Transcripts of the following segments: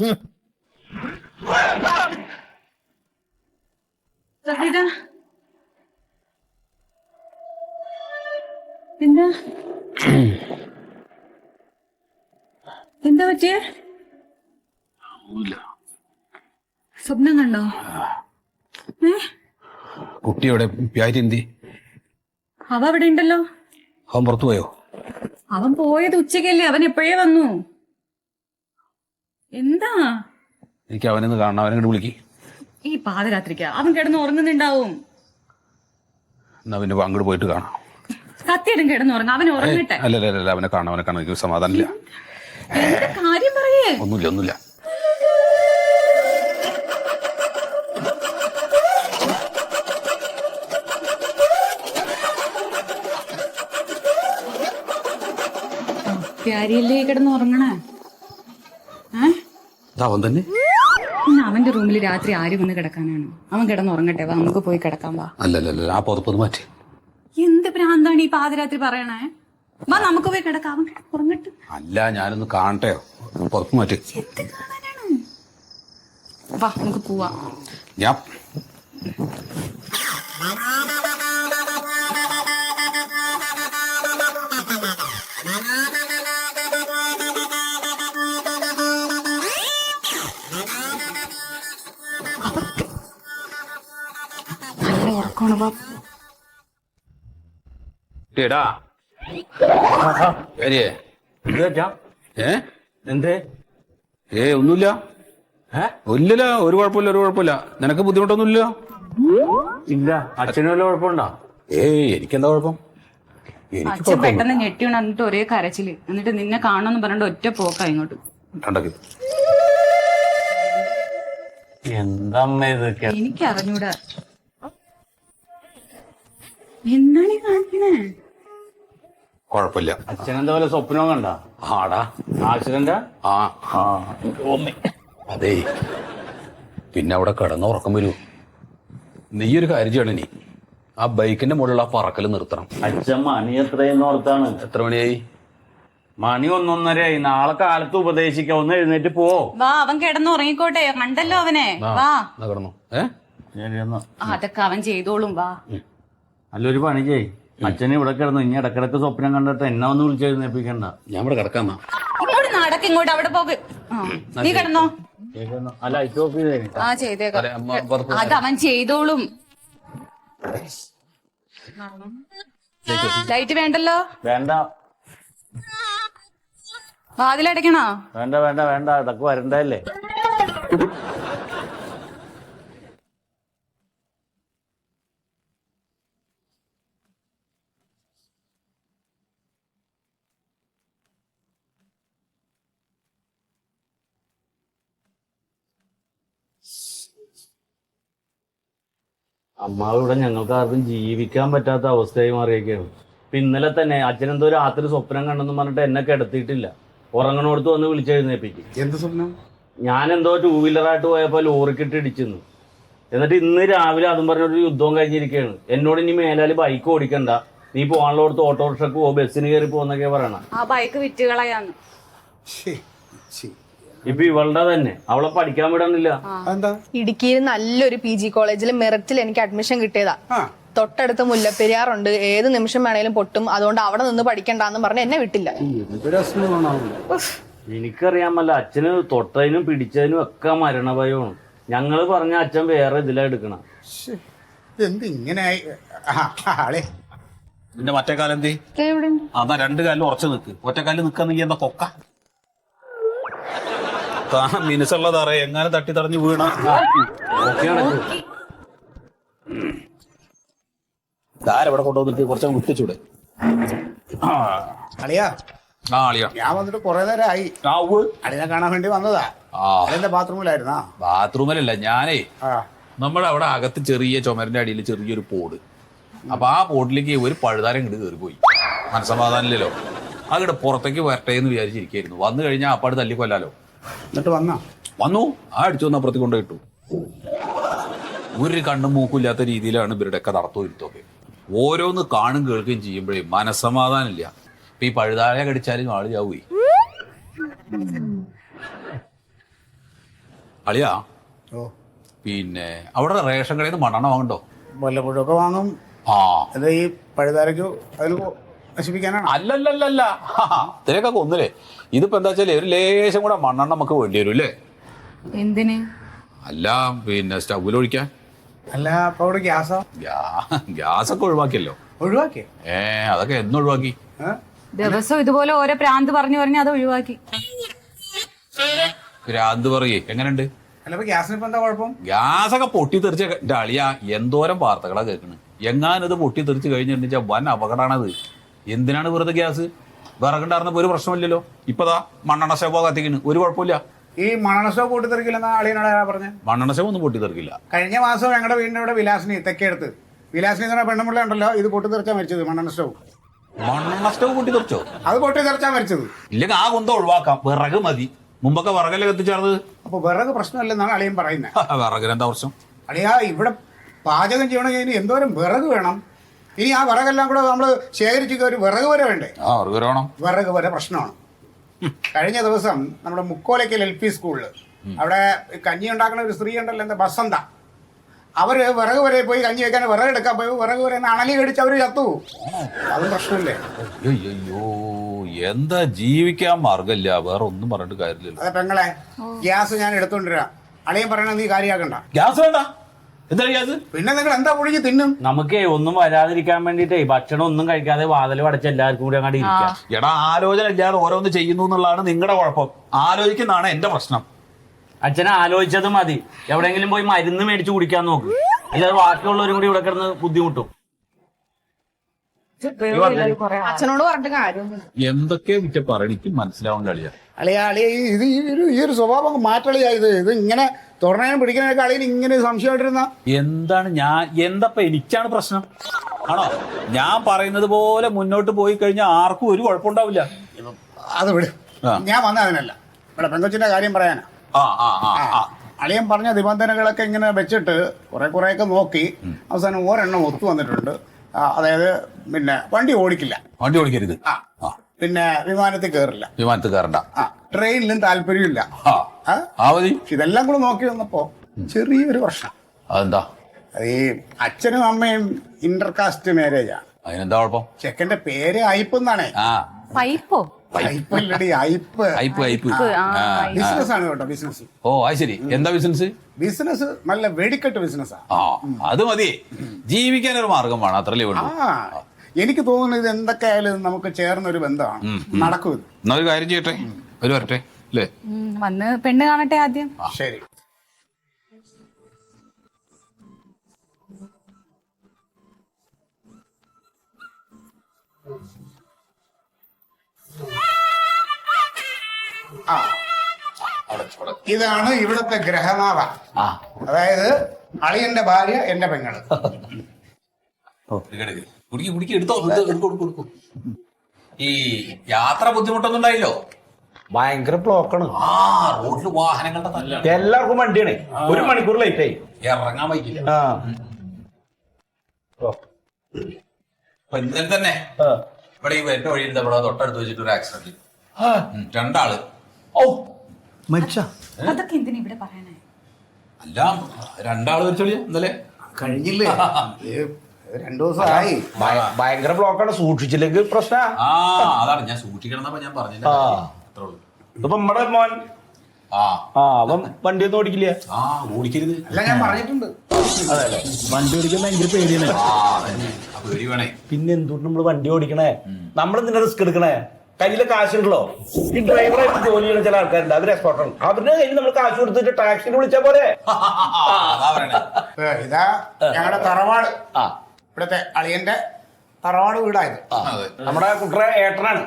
എന്താ എന്താ പറ്റിയ സ്വപ്നം കണ്ടോ? കുട്ടിയുടെ പ്യാരി അവ അവിടെ ഉണ്ടല്ലോ. അവൻ പുറത്തു പോയോ? അവൻ പോയത് ഉച്ചക്കല്ലേ, അവൻ എപ്പോഴേ വന്നു. എന്താ? എനിക്ക് അവനൊന്ന് കാണണം, അവനെ വിളിക്ക്. ഈ പാതിരാത്രിക്ക അവൻ കിടന്ന് ഉറങ്ങുന്നുണ്ടാവും. എന്നാ പിന്നെ അങ്ങോട്ട് പോയിട്ട് കാണാം. സത്യം കിടന്ന് ഉറങ്ങാം, അവൻ ഉറങ്ങട്ടെ. അല്ല അവനെ കാണാൻ എനിക്ക് സമാധാനമില്ല. എന്താ കാര്യം പറയേ? ഒന്നുമില്ല. പ്യാരിയല്ലേ കിടന്ന് ഉറങ്ങണേ? അവൻ തന്നെ അവന്റെ റൂമിൽ രാത്രി ആര് വന്ന് കിടക്കാനാണ്? അവൻ കിടന്ന് ഉറങ്ങട്ടെ, വാ നമുക്ക് പോയി കിടക്കാൻ. വാ. അല്ല ആ പുറത്ത് മാറ്റി. എന്ത് ഭ്രാന്താണ് ഈ പാതിരാത്രി പറയണേ? വാ നമുക്ക് പോയി കിടക്കാം, അവൻ ഉറങ്ങട്ടെ. അല്ല ഞാനൊന്ന് കാണട്ടെ, പുറത്ത് മാറ്റി. എന്ത് കാണാനാണ്? വാ നമുക്ക് പോവാ. ഞാൻ നല്ല ഉറക്കമാണ്. വാ. ഒന്നുമില്ല. ഇല്ലല്ല, ഒരു കുഴപ്പമില്ല. നിനക്ക് ബുദ്ധിമുട്ടൊന്നുമില്ല? ഇല്ല. അച്ഛനും വല്ല കുഴപ്പമുണ്ടോ? എനിക്കെന്താ കുഴപ്പം? അച്ഛൻ പെട്ടെന്ന് ഞെട്ടി ഉണർന്നിട്ട് ഒരേ കരച്ചില്, എന്നിട്ട് നിന്നെ കാണണമെന്ന് പറഞ്ഞിട്ട് ഒറ്റ പോക്കാ ഇങ്ങോട്ട്. എന്താ ഇതൊക്കെ? എനിക്ക് അറിഞ്ഞൂടാ. എന്താണ് ഈ കാണിക്കണേ? കുഴപ്പമില്ല. അച്ഛനെന്താ വല്ല സ്വപ്നവും കണ്ട? ആടാ ആക്സിഡന്റാ? അതേ, പിന്നെ അവിടെ കിടന്ന ഉറക്കം വരൂ. നീ ഒരു കാര്യം ചെയ്യണം, നീ ആ ബൈക്കിന്റെ മുകളിൽ ആ പറക്കല് നിർത്തണം. അച്ഛൻ മണി എത്രയെന്ന് ഓർത്താണ്? എത്ര മണിയായി? മണി 1:30. നാളെ കാലത്ത് ഉപദേശിക്കാം, ഒന്ന് എഴുന്നേറ്റ് പോ. വാ, അവൻ കിടന്ന് ഉറങ്ങിക്കോട്ടെ, കണ്ടല്ലോ അവനെ. വാ കിടന്നു. അതൊക്കെ അവൻ ചെയ്തോളും. വാ. നല്ലൊരു പണി ചെയ്. അച്ഛനെ ഇവിടെ കിടന്നു, ഇനി ഇടക്കിടക്ക് സ്വപ്നം കണ്ടിട്ട് എന്നെ ഒന്ന് വിളിച്ചെഴുന്നേപ്പിക്കണ്ട. ഞാൻ ഇവിടെ കിടക്കാന്നാ. ഇങ്ങോട്ട് നടക്കിങ്ങോട്ട്, അവിടെ പോക്ക്. നീ കിടന്നോ? അല്ല ലൈറ്റ് ഓഫ് ചെയ്തേ. ചെയ്തേക്കാം. അത് അവൻ ചെയ്തോളും. ലൈറ്റ് വേണ്ടല്ലോ? വേണ്ട വാതിലടയ്ക്കണോ? വേണ്ട ഇതൊക്കെ വരണ്ടല്ലേ. അമ്മാവ് ഇവിടെ ഞങ്ങൾക്ക് ആർക്കും ജീവിക്കാൻ പറ്റാത്ത അവസ്ഥയായി മാറിയൊക്കെയാണ്. ഇപ്പൊ ഇന്നലെ തന്നെ അച്ഛനെന്തോ രാത്രി സ്വപ്നം കണ്ടെന്ന് പറഞ്ഞിട്ട് എന്നെ കിടത്തിയിട്ടില്ല. ഉറങ്ങണോടത്ത് വന്ന് വിളിച്ചെഴുന്നേപ്പിക്കും. എന്ത് സ്വപ്നം? ഞാൻ എന്തോ 2 വീലറായിട്ട് പോയപ്പോ ലോറിക്കിട്ട് ഇടിച്ചെന്നു. എന്നിട്ട് ഇന്ന് രാവിലെ അതും പറഞ്ഞൊരു യുദ്ധവും കഴിഞ്ഞിരിക്കുകയാണ്. എന്നോട് ഇനി മേലാല് ബൈക്ക് ഓടിക്കണ്ട, നീ പോകാനുള്ളടത്ത് ഓട്ടോറിക്ഷക്ക് പോ, ബസ്സിന് കയറി പോന്നൊക്കെ പറയണം. ആ ബൈക്ക് വിറ്റുകളയാന്ന്. ഇപ്പൊ ഇവളുടെ തന്നെ അവളെ പഠിക്കാൻ വിടണില്ല. ഇടുക്കിയിൽ നല്ലൊരു PG കോളേജിൽ മെറിറ്റിൽ എനിക്ക് അഡ്മിഷൻ കിട്ടിയതാ. തൊട്ടടുത്ത് മുല്ലപ്പെരിയാറുണ്ട്, ഏത് നിമിഷം വേണേലും പൊട്ടും, അതുകൊണ്ട് അവിടെ നിന്ന് പഠിക്കണ്ടെന്ന് പറഞ്ഞ് എന്നെ വിട്ടില്ല. എനിക്കറിയാമല്ല, അച്ഛന് തൊട്ടതിനും പിടിച്ചതിനും ഒക്കെ മരണഭയമാണ്. ഞങ്ങള് പറഞ്ഞ അച്ഛൻ വേറെ ഇതിലാ എടുക്കണം. നിന്റെ മറ്റേ കാലം എന്തേ? അതാ 2 കാലിൽ ഉറച്ചു നിൽക്ക്. ഒറ്റക്കാലിൽ നിൽക്കാന്നെങ്കിൽ എന്താ കൊക്ക? മിനുസുള്ളതാറേ, എങ്ങനെ തട്ടി തടഞ്ഞു വീണ. ആരെവിടെ കൊണ്ടുവന്നിട്ട് കുറച്ച് വിട്ടിച്ചൂടെ? ഞാൻ വന്നിട്ട് കൊറേ നേരമായി. അളിനെ കാണാൻ വേണ്ടി വന്നതാ. ബാത്റൂമിലായിരുന്നാ? ബാത്റൂമിലല്ല, ഞാനേ നമ്മുടെ അവിടെ അകത്ത് ചെറിയ ചുമരിന്റെ അടിയിൽ ചെറിയൊരു പോട്. അപ്പൊ ആ പോട്ടിലേക്ക് ഒരു പഴുതാരം ഇങ്ങോട്ട് കയറിപ്പോയി. മനസ്സമാധാനമില്ലല്ലോ. അതിവിടെ പുറത്തേക്ക് വരട്ടെ എന്ന് വിചാരിച്ചിരിക്കായിരുന്നു. വന്നു കഴിഞ്ഞാൽ അപ്പാട് തല്ലിക്കൊല്ലാലോ. എന്നിട്ട് വന്നു ആ അടിച്ചു വന്ന് അപ്പുറത്തേക്ക് കൊണ്ടുപോയിട്ടു. ഒരു കണ്ണും മൂക്കില്ലാത്ത രീതിയിലാണ് ഇവരുടെയൊക്കെ നടത്തോ ഇരുത്തൊക്കെ. ഓരോന്ന് കാണും കേൾക്കുകയും ചെയ്യുമ്പോഴേ മനസ്സമാധാനമില്ല. ഇപ്പൊ ഈ പഴുതാഴ കടിച്ചാലും ആള് ചാവുകയെ. അളിയാ ഓ പിന്നെ അവിടെ റേഷൻ കടയിൽ നിന്ന് മണ്ണെണ്ണ വാങ്ങണ്ടോ? വല്ലപ്പോഴൊക്കെ വാങ്ങും. ആ അത് ഈ പഴുതാരയ്ക്ക് അതിന് നശിപ്പിക്കാനാണ്. അല്ലല്ലല്ല ഇതിനൊക്കെ ഒന്നില്ലേ. ഇതിപ്പോ എന്താ വെച്ചാല് ഒരു ലേശം കൂടെ മണ്ണെണ്ണ നമുക്ക് വേണ്ടി വരും അല്ലേ? എന്തിന്? അല്ല പിന്നെ സ്റ്റൗവിൽ ഒഴിക്കാൻ. അല്ല അപ്പൊ അവിടെ ഗ്യാസോ? ഗ്യാസൊക്കെ ഒഴിവാക്കിയല്ലോ. ഒഴിവാക്കി? അതൊക്കെ എന്ന് ഒഴിവാക്കി? ദിവസം ഇതുപോലെ ഓരോ പ്രാന്ത് പറഞ്ഞു പറഞ്ഞ് അത് ഒഴിവാക്കി. ഭ്രാന്ത് പറയേ എങ്ങനെയുണ്ട്? അല്ല ഇപ്പൊ ഗ്യാസിന് ഇപ്പൊ എന്താ കുഴപ്പം? ഗ്യാസൊക്കെ പൊട്ടിത്തെറിച്ച അളിയാ എന്തോരം വാർത്തകളാ കേൾക്കണ്. എങ്ങാനത് പൊട്ടിത്തെറിച്ച് കഴിഞ്ഞിട്ടുണ്ടെച്ചാൽ വൻ അപകടമാണത്. എന്തിനാണ് വെറുതെ ഗ്യാസ്? വിറകുണ്ടായിരുന്നപ്പോ ഒരു പ്രശ്നമില്ലല്ലോ. ഇപ്പതാ മണ്ണെണ്ണ സ്റ്റവ് കത്തിക്കണ്, ഒരു കുഴപ്പമില്ല. ഈ മണ്ണെണ്ണ സ്റ്റവ് പൊട്ടിത്തെറിക്കില്ലെന്നാ അളിയനോട് പറഞ്ഞത്. മണ്ണെണ്ണ സ്റ്റവ് ഒന്നും പൊട്ടിത്തെറിക്കില്ല. കഴിഞ്ഞ മാസം ഞങ്ങളുടെ വീടിന്റെ അവിടെ വിലാസിനി തെക്കേടുത്ത് വിലാസിനി എന്ന് പറഞ്ഞ പെണ്ണുമ്പിള്ള ഉണ്ടല്ലോ, ഇത് പൊട്ടിത്തെറിച്ചാ മരിച്ചത്. മണ്ണെണ്ണ സ്റ്റവ്. മണ്ണെണ്ണ സ്റ്റവ് പൊട്ടിത്തെറിച്ചോ? അത് പൊട്ടിത്തെറിച്ചാ മരിച്ചത്. ഇല്ലെങ്കിൽ ആ കുന്തം ഒഴിവാക്കാം, വിറക് മതി. മുമ്പൊക്കെ വിറകല്ലേ കത്തിച്ചേർന്നത്. അപ്പൊ വിറക് പ്രശ്നമല്ലെന്നാണ് അളിയൻ പറയുന്നത്. വിറകിനെന്താ പ്രശ്നം? അളിയാ ഇവിടെ പാചകം ചെയ്യണമെങ്കിൽ ഇനി എന്തോരം വിറക് വേണം. ഇനി ആ വിറകെല്ലാം കൂടെ നമ്മൾ ശേഖരിച്ച് ഒരു വിറക് വരെ വേണ്ടേ? വിറക് വേണം. വിറക് വരെ പ്രശ്നമാണ്. കഴിഞ്ഞ ദിവസം നമ്മുടെ മുക്കോലയ്ക്കൽ LP സ്കൂളിൽ അവിടെ കഞ്ഞി ഉണ്ടാക്കുന്ന ഒരു സ്ത്രീ ഉണ്ടല്ലോ, എന്താ ബസന്ത, അവര് വിറക് വരെ പോയി കഞ്ഞി വെക്കാൻ വിറക് എടുക്കാൻ പോയി വിറക് വരെ അണലി കടിച്ച് അവര് ചത്തു. അത് പ്രശ്നമില്ലേ? അയ്യോ എന്താ ജീവിക്കാൻ മാർഗമില്ല, വേറെ ഒന്നും പറഞ്ഞിട്ട് കാര്യമില്ലല്ലോ. അതെ പെങ്ങളെ, ഗ്യാസ് ഞാൻ എടുത്തോണ്ടിരാം. അളിയൻ പറയണ നീ കാര്യാക്കണ്ട. ഗ്യാസ് വേണ്ട. എന്താ ഗ്യാസ്? പിന്നെ നിങ്ങൾ എന്താ പൊഴിഞ്ഞ് തിന്നും? നമുക്കേ ഒന്നും വരാതിരിക്കാൻ വേണ്ടിട്ടേ ഭക്ഷണം ഒന്നും കഴിക്കാതെ വാതിൽ അടച്ച് എല്ലാവർക്കും കൂടി അങ്ങോട്ട് ഇരിക്കാം. എടാ ആലോചന ഇല്ലാതെ ഓരോന്ന് ചെയ്യുന്നു എന്നുള്ളതാണ് നിങ്ങളുടെ കുഴപ്പം. ആലോചിക്കുന്നതാണ് എന്റെ പ്രശ്നം. അച്ഛനെ ആലോചിച്ചത് മതി. എവിടെയെങ്കിലും പോയി മരുന്ന് മേടിച്ച് കുടിക്കാൻ നോക്ക്. അല്ലാതെ ബാക്കിയുള്ളവരും കൂടി ഇവിടെ കിടന്ന് ബുദ്ധിമുട്ടും. അച്ഛനോട് പറഞ്ഞിട്ട് കാര്യമൊന്നും. എന്തൊക്കെ വിറ്റ പറയണ എനിക്ക് മനസ്സിലാവാൻ കളിയാ. അളിയ ഇത് ഈ ഒരു സ്വഭാവം മാറ്റളിയാ. ഇത് ഇങ്ങനെ തുറന്നതിനും പിടിക്കാനൊക്കെ അളിയൻ ഇങ്ങനെ സംശയമായിട്ടിരുന്ന എന്താണ് എന്തപ്പ എനിക്കാണ് പ്രശ്നം? ആണോ? ഞാൻ പറയുന്നത് പോലെ മുന്നോട്ട് പോയി കഴിഞ്ഞാൽ ആർക്കും ഒരു കുഴപ്പമുണ്ടാവില്ല. അത് വിട്. ഞാൻ വന്ന അതിനല്ല, ഇവിടെ പെങ്കൊച്ചിന്റെ കാര്യം പറയാനാ. അളിയൻ പറഞ്ഞ നിബന്ധനകളൊക്കെ ഇങ്ങനെ വെച്ചിട്ട് കുറെയൊക്കെ നോക്കി അവസാനം ഒരെണ്ണം ഒത്തു വന്നിട്ടുണ്ട്. അതായത് പിന്നെ വണ്ടി ഓടിക്കില്ല. വണ്ടി ഓടിക്കരുത്. പിന്നെ വിമാനത്തിൽ കയറില്ല. വിമാനത്തിൽ കയറണ്ട. ട്രെയിനിലും താല്പര്യമില്ല. ഇതെല്ലാം കൂടെ നോക്കി വന്നപ്പോ ചെറിയൊരു പ്രശ്നം. അതെന്താ? ഈ അച്ഛനും അമ്മയും ഇന്റർകാസ്റ്റ് മാരേജാണ്. അതിനെന്താ കുഴപ്പം? ചെക്കന്റെ പേര് അയ്പ് എന്നാണേ. പൈപ്പോ? അയ്പല്ലടി, അയ്പ്. ബിസിനസ് ആണ് കേട്ടോ, ബിസിനസ്. ഓ അത് ശരി. എന്താ ബിസിനസ്? ബിസിനസ് നല്ല വെടിക്കെട്ട് ബിസിനസ്സാ. അത് മതി. ജീവിക്കാൻ ഒരു മാർഗം വേണം, അത്രല്ലേ വേണ്ടു. എനിക്ക് തോന്നുന്നത് ഇത് എന്തൊക്കെയായാലും നമുക്ക് ചേർന്നൊരു ബന്ധമാണ്. നടക്കും ഇത്. എന്നാ ഒരു കാര്യം ചെയ്യട്ടെ, ഒരു വരട്ടെ അല്ലേ? വന്ന് പെണ്ണ് കാണട്ടെ ആദ്യം. ശരി. ഇതാണ് ഇവിടുത്തെ ഗ്രഹനാഥ. അതായത് അളിയന്റെ ഭാര്യ എന്റെ പെങ്ങള്. ഈ യാത്ര ബുദ്ധിമുട്ടൊന്നും ഉണ്ടായില്ലോ? ഭയങ്കര ബ്ലോക്കാണ്. റോഡിൽ വാഹനങ്ങളുടെ നല്ല എല്ലാവർക്കും വണ്ടിയാണ്. 1 മണിക്കൂർ ലേറ്റ് ആയി. ഇറങ്ങാൻ വൈകില്ല. ഇന്നലെ തന്നെ ഇവിടെ ഈ വരുന്ന വഴിയിൽ നമ്മുടെ തൊട്ടടുത്ത് വെച്ചിട്ട് ഒരു ആക്സിഡന്റ്. 2 ആള് മരിച്ച. അതൊക്കെ എന്തിനാ ഇവിടെ പറയണേ? അല്ല 2 ആള് മരിച്ചോളിയ ഇന്നലെ. കഴിഞ്ഞില്ലേ? 2 ദിവസമായി. ഭയങ്കര ബ്ലോക്കാണ്. സൂക്ഷിച്ചില്ലെങ്കിൽ പ്രശ്ന. അതാണ് ഞാൻ സൂക്ഷിക്കണം ഞാൻ പറഞ്ഞില്ല. അത്രേ ഉള്ളൂ. ഇതിപ്പോ നമ്മുടെ മോൻ അവൻ വണ്ടിയൊന്നും ഓടിക്കില്ല. ഓടിക്കരുത്. അല്ല ഞാൻ പറഞ്ഞിട്ടുണ്ട്. അതെ, വണ്ടി ഓടിക്കാൻ ഭയങ്കര പേടിയാണ്. പേടി വേണേ. പിന്നെ എന്തുകൊണ്ട് നമ്മള് വണ്ടി ഓടിക്കണേ? നമ്മളെന്തിനാ റിസ്ക് എടുക്കണേ? കയ്യിലെ കാശുണ്ടല്ലോ. ഈ ഡ്രൈവറായിട്ട് ജോലി ചെയ്യുന്ന ചില ആൾക്കാരുണ്ട്, അവര് എക്സ്പോർട്ടാണ്. അവരുടെ കയ്യിൽ നമ്മൾ കാശ് കൊടുത്തിട്ട് ടാക്സിന് വിളിച്ചാ പോലെ. ഇതാ ഞങ്ങളുടെ തറവാട്. ഇവിടുത്തെ അളിയന്റെ തറവാട് വീടായത്. നമ്മുടെ കുട്ടറെ ഏട്ടനാണ്.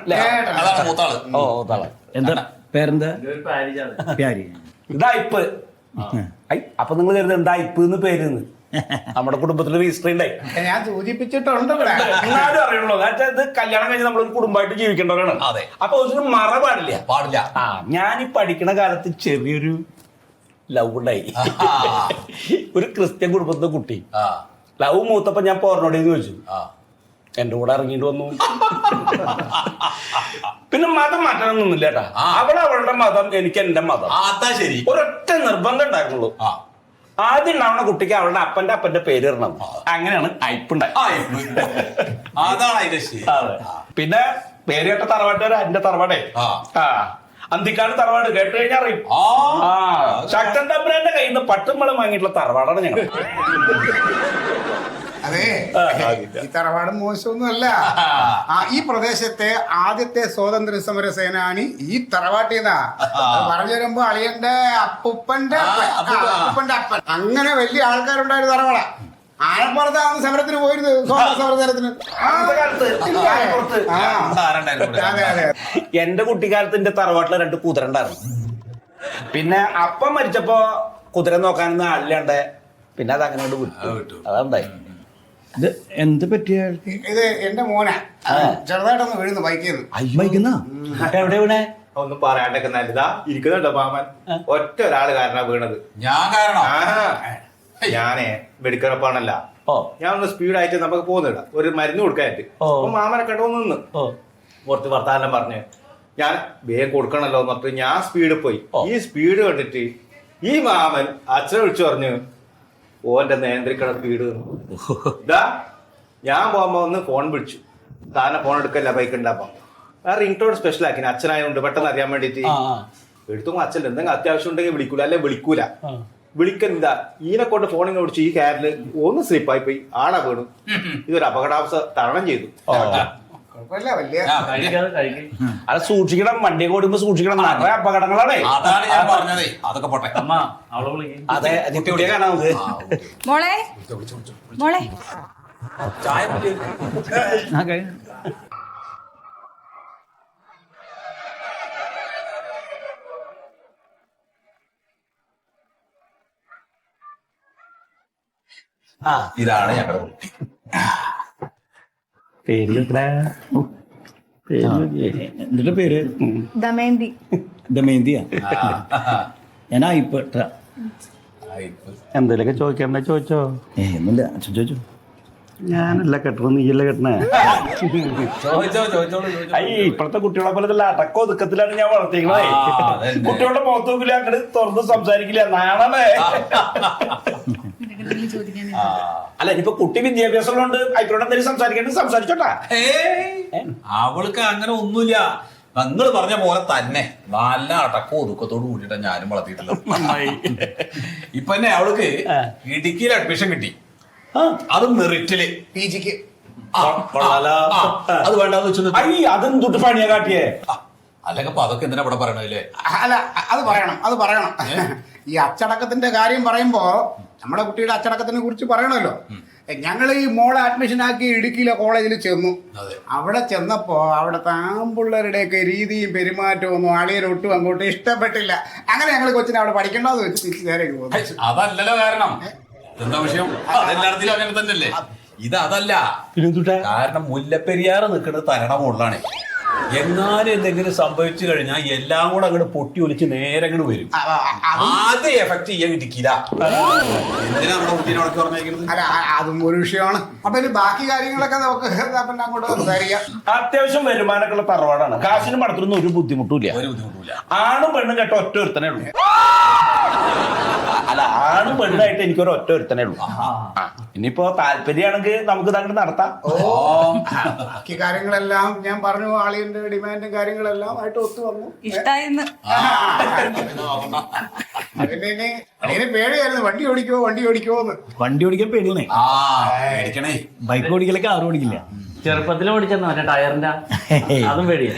എന്താണ് പേരെന്താ? ഇതാ ഇപ്പ്. അപ്പൊ നിങ്ങൾ കരുത് എന്താ ഇപ്പ് എന്ന് പേരുന്ന്. നമ്മുടെ കുടുംബത്തിൽ രജിസ്റ്റർ ഉണ്ടായി. ഞാൻ സൂചിപ്പിച്ചിട്ടുണ്ട്. എന്നാലും അറിയുള്ളൂ. ഇത് കല്യാണം കഴിഞ്ഞ് നമ്മളൊരു കുടുംബമായിട്ട് ജീവിക്കേണ്ടവരാണ്. അതെ. അപ്പൊ ഒരു മറ പാടില്ല. ഞാൻ ഈ പഠിക്കണ കാലത്ത് ചെറിയൊരു ലവ് ഉണ്ടായി. ഒരു ക്രിസ്ത്യൻ കുടുംബത്തിലെ കുട്ടി. ലവ് മൂത്തപ്പോ ഞാൻ പോർണോടെന്ന് ചോദിച്ചു. എന്റെ കൂടെ ഇറങ്ങിയിട്ട് വന്നു. പിന്നെ മതം മാറ്റാനൊന്നുമില്ല കേട്ടാ. അവളുടെ മതം, എനിക്ക് എന്റെ മതം. അതാ ശരി. ഒരൊറ്റ നിർബന്ധം ഉണ്ടായിരുന്നുള്ളൂ. ആദ്യം ഉണ്ടാവുന്ന കുട്ടിക്ക് അവളുടെ അപ്പന്റെ പേര് ഇടണം. അങ്ങനെയാണ് അയപ്പുണ്ടായി. അതാണ് അതിന്റെ ശരി. പിന്നെ പേര് കേട്ട തറവാട്ടുകാർ എന്റെ തറവാടേ. അന്തിക്കാട് തറവാട് കേട്ട് കഴിഞ്ഞാൽ അറിയും. ശക്തൻ തമ്പുരാന്റെ കയ്യിൽ നിന്ന് പട്ടുമ്പളം വാങ്ങിയിട്ടുള്ള തറവാടാണ് ഞങ്ങൾ. അതെ, ഈ തറവാട് മോശമൊന്നുമല്ല. ഈ പ്രദേശത്തെ ആദ്യത്തെ സ്വാതന്ത്ര്യ സമര സേനാനി ഈ തറവാട്ടിന്നാ. പറഞ്ഞു വരുമ്പോ അളിയന്റെ അപ്പൂപ്പന്റെ അപ്പൻ അങ്ങനെ വലിയ ആൾക്കാരുണ്ടായിരുന്നു തറവാട. ആനപ്പുറത്താവുന്ന സമരത്തിന് പോയിരുന്നു, സ്വാതന്ത്ര്യ സമരത്തിന്. അതെ അതെ. എന്റെ കുട്ടിക്കാലത്ത് എന്റെ തറവാട്ടില് 2 കുതിര ഉണ്ടായിരുന്നു. പിന്നെ അപ്പം മരിച്ചപ്പോ കുതിര നോക്കാനൊന്നും ആളില്ലാണ്ട് പിന്നെ അത് അങ്ങനെ വിട്ടു. അതുണ്ടായി. ഇത് എന്ത് പറ്റിയ? ഇത് എന്റെ മോനാ, ചെറുതായിട്ടൊന്ന് വീഴുന്നു ബൈക്കിൽ. എവിടെ വീണേ? ഒന്നും പറയാണ്ടൊക്കെ നല്ലതാ ഇരിക്കുന്നുണ്ടോ മാമൻ? ഒറ്റ ഒരാള് കാരണ വീണത്. ഞാൻ കാരണം ഞാനേ മെഡിക്കലപ്പാണല്ല, ഞാൻ ഒന്ന് സ്പീഡായിട്ട് നമുക്ക് പോകുന്നില്ല ഒരു മരുന്ന് കൊടുക്കാനായിട്ട്. അപ്പൊ മാമനെ കണ്ടു നിന്ന് കുറച്ച് വർത്താനം പറഞ്ഞ് ഞാൻ വേഗം കൊടുക്കണല്ലോ എന്ന് പറഞ്ഞിട്ട് ഞാൻ സ്പീഡിൽ പോയി. ഈ സ്പീഡ് കണ്ടിട്ട് ഈ മാമൻ അച്ഛനെ വിളിച്ചു പറഞ്ഞു, ഓന്റെ നിയന്ത്രിക്കണ സ്പീഡ്. ഇതാ ഞാൻ പോകുമ്പോ ഒന്ന് ഫോൺ വിളിച്ചു. താനെ ഫോൺ എടുക്കല്ല, ബൈക്ക് ഉണ്ടാകുമ്പോ ആ റിംഗ് ടോൺ സ്പെഷ്യൽ ആക്കി അച്ഛനായതുകൊണ്ട് പെട്ടെന്ന് അറിയാൻ വേണ്ടിട്ട് എടുത്തു. അച്ഛൻ എന്തെങ്കിലും അത്യാവശ്യം ഉണ്ടെങ്കിൽ വിളിക്കൂല, അല്ലെ വിളിക്കൂല. വിളിക്കെന്താ ഈനെ കൊണ്ട് ഫോണിനെ ഓടിച്ച് ഈ കാറിൽ ഒന്ന് സ്ലിപ്പായി പോയി ആളാ വീണു. ഇതൊരു അപകടാവസ്ഥ തരണം ചെയ്തു. അത് സൂക്ഷിക്കണം, വണ്ടി ഓടുമ്പോ സൂക്ഷിക്കണം, നിറയെ അപകടങ്ങളാണ്. അതാണ് ഞാൻ പറഞ്ഞതേ. അതൊക്കെ പോട്ടെ. അതെ, കുട്ടിയെ കാണാം. മോളെ മോളെ ചായ ഇതാണ് ഞങ്ങളുടെ കുട്ടി. എന്നിട്ട് പേര് ദമയന്തി. ദമയന്തിയാ? ഞാൻ ആയിപ്പെട്ട. എന്തെങ്കിലുമൊക്കെ ചോദിക്കണ്ടേ? ചോദിച്ചോ. ഒന്നുമില്ല, അച്ഛൻ ചോദിച്ചോ. ഞാനല്ല കെട്ടണം, നീയല്ല കെട്ടണേ. ചോദിച്ചോളൂ. ഇപ്പോഴത്തെ കുട്ടികളെ പോലെ അടക്കം ഒതുക്കത്തിലാണ് ഞാൻ വളർത്തിക്കണേ. കുട്ടികളുടെ മുഖത്ത് നോക്കില്ല, അങ്ങോട്ട് തുറന്ന് സംസാരിക്കില്ല, നാണമേ. അല്ല, ഇനിയിപ്പോ കുട്ടി വിദ്യാഭ്യാസമുണ്ട്, അതിനോട് എന്തെങ്കിലും സംസാരിക്കേണ്ടത് സംസാരിച്ചോട്ടാ. അവൾക്ക് അങ്ങനെ ഒന്നുമില്ല. നിങ്ങൾ പറഞ്ഞ പോലെ തന്നെ നല്ല അടക്കം ഒതുക്കത്തോട് കൂടിയിട്ടാ ഞാനും വളർത്തിയിട്ടുള്ളത്. ഇപ്പൊ തന്നെ അവൾക്ക് ഇടുക്കിയിൽ അഡ്മിഷൻ കിട്ടി, അതും മെറിറ്റില് PGക്ക്. അത് വേണ്ടെന്ന് വെച്ചു. അതെന്തൊട്ട് പണിയാ കാട്ടിയേ? അല്ലെങ്കിൽ അപ്പൊ അതൊക്കെ എന്തിനാ ഇവിടെ പറയണല്ലേ? അല്ല, അത് പറയണം. ഈ അച്ചടക്കത്തിന്റെ കാര്യം പറയുമ്പോ നമ്മുടെ കുട്ടിയുടെ അച്ചടക്കത്തിനെ കുറിച്ച് പറയണമല്ലോ. ഞങ്ങൾ ഈ മോളെ അഡ്മിഷൻ ആക്കി ഇടുക്കിയിലെ കോളേജിൽ ചെന്നു. അവിടെ ചെന്നപ്പോ അവിടുത്തെ ആമ്പിള്ളേരുടെയൊക്കെ രീതിയും പെരുമാറ്റവും ഒന്നും അളിയനൊട്ടും അങ്ങോട്ട് ഇഷ്ടപ്പെട്ടില്ല. അങ്ങനെ ഞങ്ങൾ കൊച്ചിനെ അവിടെ പഠിക്കണ്ടെന്ന് വെച്ച് തിരിച്ചു നേരെ പോകുന്നു. അതല്ലല്ലോ കാരണം. എന്താ വിഷയം? അതെല്ലായിടത്തിലും അങ്ങനെ തന്നെയല്ലേ. ഇത് അതല്ല കാരണം. മുല്ലപ്പെരിയാറ് നിൽക്കുന്നത് തരണ മുകളിലാണ്. എങ്ങാനും എന്തെങ്കിലും സംഭവിച്ചു കഴിഞ്ഞാൽ എല്ലാം കൂടെ അങ്ങോട്ട് പൊട്ടി ഒലിച്ച് നേരെ അങ്ങോട്ട് വരും. ആദ്യം എഫക്ട് ചെയ്യാൻ ഇടിക്കില്ല. എന്തിനാ നമ്മുടെ കുട്ടീനെ ഉടക്കി പറഞ്ഞേക്കുന്നത്? അല്ല, അതും ഒരു വിഷയമാണ്. അപ്പൊ ഇനി ബാക്കി കാര്യങ്ങളൊക്കെ നമുക്ക് അങ്ങോട്ട് സംസാരിക്കാം. അത്യാവശ്യം വരുമാനമൊക്കെയുള്ള തറവാടാണ്. കാശിനും പണത്തിനൊന്നും ഒരു ബുദ്ധിമുട്ടില്ല. ആണും പെണ്ണും കേട്ട ഒറ്റ ഒരുത്തനേ ഉള്ളൂ. അല്ല, ആണും പെണ്ണായിട്ട് എനിക്കൊരു ഒറ്റ ഒരുത്തനേ ഉള്ളൂ. ഇനിയിപ്പോ താല്പര്യമാണെങ്കിൽ നമുക്ക് ഇതങ്ങോട്ട് നടത്താം. ബാക്കി കാര്യങ്ങളെല്ലാം ഞാൻ പറഞ്ഞു. ആളിന്റെ ഡിമാൻഡും കാര്യങ്ങളെല്ലാം ആയിട്ട് ഒത്തു വന്നു. ഇഷ്ടായിരുന്നു. അതിന് പേടിയായിരുന്നു, വണ്ടി ഓടിക്കുമോന്ന്. വണ്ടി ഓടിക്കാൻ പേടിയാണേ. ബൈക്ക് ഓടിക്കലൊക്കെ ആരും ഓടിക്കില്ല. ചെറുപ്പത്തിൽ ഓടിച്ചെന്നോ മറ്റേ ടയറിന്റെ? അതും പേടിയാ.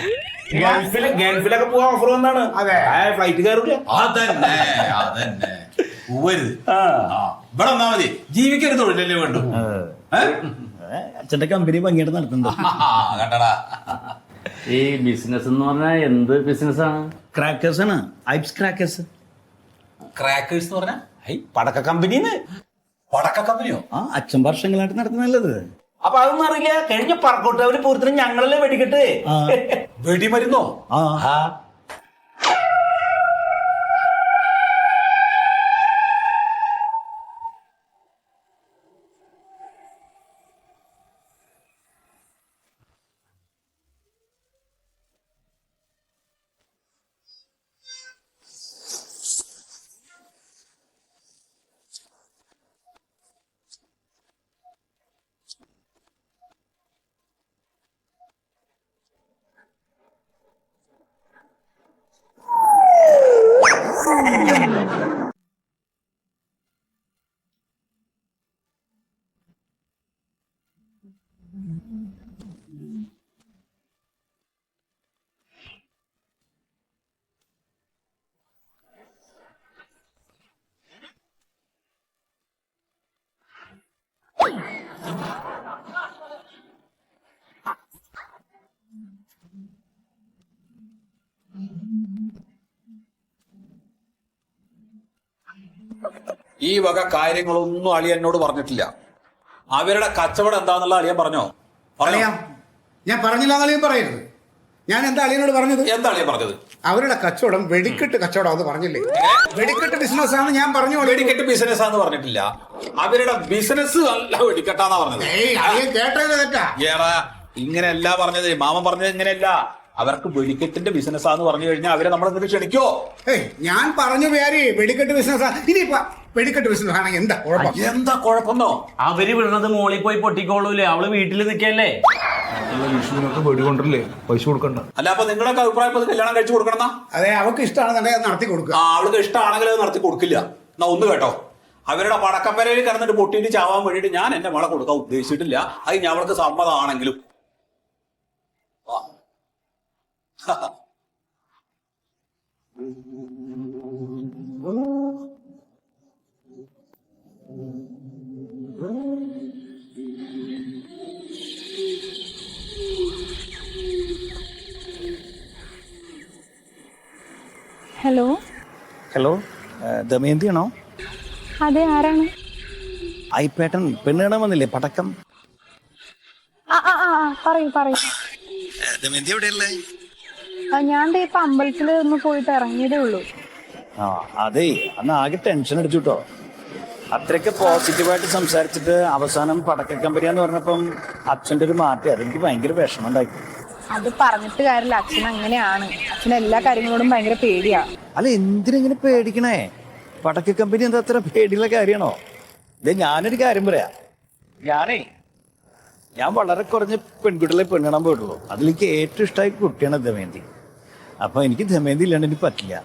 ഗൾഫിലൊക്കെ പോകാൻ ഓഫർ വന്നാണ്. അതെ, ഫ്ലൈറ്റ് കയറൂല. അതന്നെ പോവരുത്. ഇവിടെ വന്നാ മതി. ജീവിക്കൊരു തൊഴിലല്ലേ വേണ്ടു. അച്ഛന്റെ കമ്പനി ഭംഗിയായിട്ട് നടത്തുന്നുണ്ട്. കണ്ടടാ. ഈ ബിസിനസ് എന്ന് പറഞ്ഞാൽ എന്ത് ബിസിനസ്സാണ്? ക്രാക്കേഴ്സ് ആണ്. ഐപ്സ് ക്രാക്കേഴ്സ്. ക്രാക്കേഴ്സ് എന്ന് പറഞ്ഞാ പടക്ക കമ്പനിന്ന്. പടക്ക കമ്പനിയോ? അച്ഛൻ വർഷങ്ങളായിട്ട് നടത്തുന്നല്ലത്. അപ്പൊ അതൊന്നും അറിയില്ല. കഴിഞ്ഞ പറക്കോട്ടവര് പൂരത്തിന് ഞങ്ങളല്ലേ വെടിക്കെട്ട്. വെടിമരുന്നോ? ഈ വക കാര്യങ്ങളൊന്നും അളിയൻ എന്നോട് പറഞ്ഞിട്ടില്ല. അവരുടെ കച്ചവടം എന്താന്നുള്ള അളിയൻ പറഞ്ഞോ? അറിയാം, ഞാൻ പറഞ്ഞില്ല എന്നളിയും പറയരുത്. ഞാൻ എന്താ അളിയനോട് പറഞ്ഞത്? എന്താ അളിയൻ പറഞ്ഞത്? അവരുടെ കച്ചവടം വെടിക്കെട്ട് കച്ചവടം പറഞ്ഞില്ലേ? വെടിക്കെട്ട് ബിസിനസ് ആണ് ഞാൻ പറഞ്ഞു. വെടിക്കെട്ട് ബിസിനസ് ആന്ന് പറഞ്ഞിട്ടില്ല, അവരുടെ ബിസിനസ് അല്ല വെടിക്കെട്ടാന്നാ പറഞ്ഞത്. കേട്ടത് തെറ്റാ. ഏടാ ഇങ്ങനെയല്ല പറഞ്ഞത്, മാമൻ പറഞ്ഞത് ഇങ്ങനെയല്ല. അവർക്ക് വെടിക്കെട്ടിന്റെ ബിസിനസ് ആന്ന് പറഞ്ഞു കഴിഞ്ഞാൽ അവരെ നമ്മൾ എന്നിട്ട് ക്ഷണിക്കോ? ഞാൻ പറഞ്ഞു പേര് വെടിക്കെട്ട് ബിസിനസ്. ഇനിയിപ്പോ വെടിക്കെട്ട് ബിസിനസ് ആണെങ്കിൽ എന്താ കുഴപ്പം? എന്താ കുഴപ്പമെന്നോ? അവര് വിടുന്നത് മോളിൽ പോയി പൊട്ടിക്കോളൂലേ, അവള് വീട്ടിൽ നിൽക്കല്ലേ. വിഷുവിനൊക്കെ വെടികൊണ്ടല്ലേ പൈസ കൊടുക്കണ്ട. അല്ല അപ്പൊ നിങ്ങളൊക്കെ അഭിപ്രായം കല്യാണം കഴിച്ചു കൊടുക്കണം? അതെ, അവർക്ക് ഇഷ്ടമാണെന്നുണ്ടെങ്കിൽ അത് നടത്തി കൊടുക്കുക. അവൾക്ക് ഇഷ്ടമാണെങ്കിൽ അത് നടത്തി കൊടുക്കില്ല. എന്നാ ഒന്ന് കേട്ടോ, അവരുടെ പടക്കപ്പരയിൽ കിടന്നിട്ട് പൊട്ടിയിട്ട് ചാവാൻ വേണ്ടിയിട്ട് ഞാൻ എന്റെ മകളെ കൊടുക്കാൻ ഉദ്ദേശിച്ചിട്ടില്ല. അത് ഞാൻ അവൾക്ക് സമ്മതമാണെങ്കിലും. ഹലോ ഹലോ, ദമയന്തി ആണോ? അതെ, ആരാണ്? ഐപ്പേട്ടൻ പെണ്ണ് കാണാൻ വന്നില്ലേ? പടക്കം. പറയൂ പറയൂ. ദമയന്തി എവിടെയല്ലേ? ഞാൻ ഇപ്പൊ അമ്പലത്തിൽ ഒന്ന് പോയിട്ട് ഇറങ്ങിയതേ ഉള്ളൂ. അതെ, അന്ന് ആകെ ടെൻഷൻ അടിച്ചു കേട്ടോ. അത്രയൊക്കെ പോസിറ്റീവായിട്ട് സംസാരിച്ചിട്ട് അവസാനം പടക്ക കമ്പനിയാന്ന് പറഞ്ഞപ്പം അച്ഛൻ്റെ ഒരു മാറ്റം, അതെനിക്ക് ഭയങ്കര വിഷമം ഉണ്ടായി. അത് പറഞ്ഞിട്ട് കാര്യമില്ല, അച്ഛൻ അങ്ങനെയാണ്. അച്ഛൻ എല്ലാ കാര്യങ്ങളോടും ഭയങ്കര പേടിയാ. അല്ല, എന്തിനെങ്ങനെ പേടിക്കണേ? പടക്ക കമ്പനി എന്താ അത്ര പേടിയുള്ള കാര്യമാണോ? ഇതേ ഞാനൊരു കാര്യം പറയാം. ഞാൻ വളരെ കുറഞ്ഞ പെൺകുട്ടികളെ പെണ്ണിടാൻ പോയിട്ടുള്ളൂ. അതിലേക്ക് ഏറ്റവും ഇഷ്ടമായ കുട്ടിയാണ് ദമയന്തി. അപ്പൊ എനിക്ക് ദമയന്തി ഇല്ലാണ്ട് എനിക്ക് പറ്റില്ല.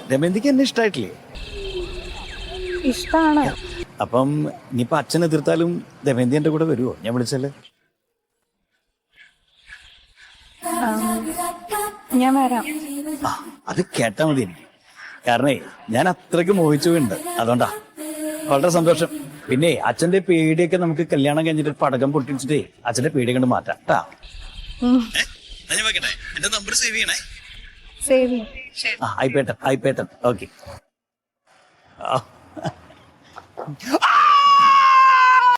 ദമയന്തിക്ക് എന്നെ ഇഷ്ടമായിട്ടില്ലേ? ഇഷ്ടാണ്. അപ്പം ഇനിയിപ്പൊ അച്ഛൻ എതിർത്താലും ദമയന്തി എന്റെ കൂടെ വരുമോ ഞാൻ വിളിച്ചാല്? ഞാൻ വരാം. അത് കേട്ടാ മതി എനിക്ക്. കാരണേ ഞാൻ അത്രയ്ക്ക് മോഹിച്ചുണ്ട്, അതുകൊണ്ടാ. വളരെ സന്തോഷം. പിന്നെ അച്ഛന്റെ പേടിയൊക്കെ നമുക്ക് കല്യാണം കഴിഞ്ഞിട്ട് പടക്കം പൊട്ടിച്ചിട്ടേ അച്ഛന്റെ പേടി കണ്ട് മാറ്റാം കേട്ടാ. എന്റെ നമ്പർ സേവ് ചെയ്യണേ. സേവ്. ഐപ്പേട്ടൻ. ഓക്കെ.